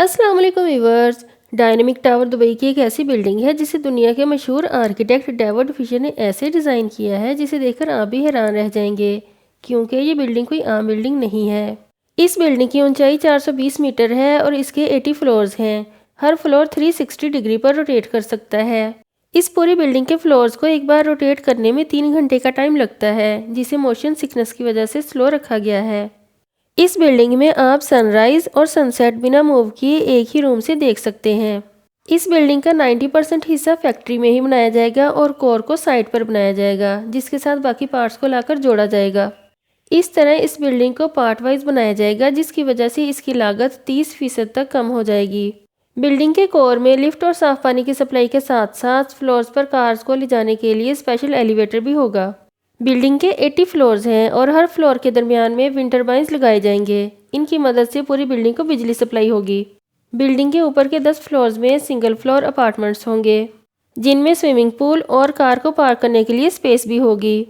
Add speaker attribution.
Speaker 1: अस्सलाम वालेकुम viewers. Dynamic tower Dubai की एक ऐसी बिल्डिंग है जिसे दुनिया के मशहूर आर्किटेक्ट डेविड फिशर ने ऐसे डिज़ाइन किया है जिसे देखकर आप भी हैरान रह जाएंगे, क्योंकि ये बिल्डिंग कोई आम बिल्डिंग नहीं है। इस बिल्डिंग की ऊंचाई 420 मीटर है और इसके 80 फ्लोर्स हैं। हर फ्लोर 360 डिग्री पर रोटेट कर सकता है। इस पूरी बिल्डिंग के फ्लोर्स को एक बार रोटेट करने में 3 घंटे का टाइम लगता है, जिसे मोशन सिकनेस की वजह से स्लो रखा गया है। इस बिल्डिंग में आप सनराइज और सनसेट बिना मूव किए एक ही रूम से देख सकते हैं। इस बिल्डिंग का 90% हिस्सा फैक्ट्री में ही बनाया जाएगा और कोर को साइट पर बनाया जाएगा, जिसके साथ बाकी पार्ट्स को लाकर जोड़ा जाएगा। इस तरह इस बिल्डिंग को पार्ट वाइज बनाया जाएगा, जिसकी वजह से इसकी लागत 30% तक कम हो जाएगी। बिल्डिंग के कोर में लिफ्ट और साफ पानी की सप्लाई के साथ साथ फ्लोर्स पर कार्स को ले जाने के लिए स्पेशल एलिवेटर भी होगा। बिल्डिंग के 80 फ्लोर्स हैं और हर फ्लोर के दरमियान में विंड टर्बाइन्स लगाए जाएंगे। इनकी मदद से पूरी बिल्डिंग को बिजली सप्लाई होगी। बिल्डिंग के ऊपर के 10 फ्लोर्स में सिंगल फ्लोर अपार्टमेंट्स होंगे, जिनमें स्विमिंग पूल और कार को पार्क करने के लिए स्पेस भी होगी।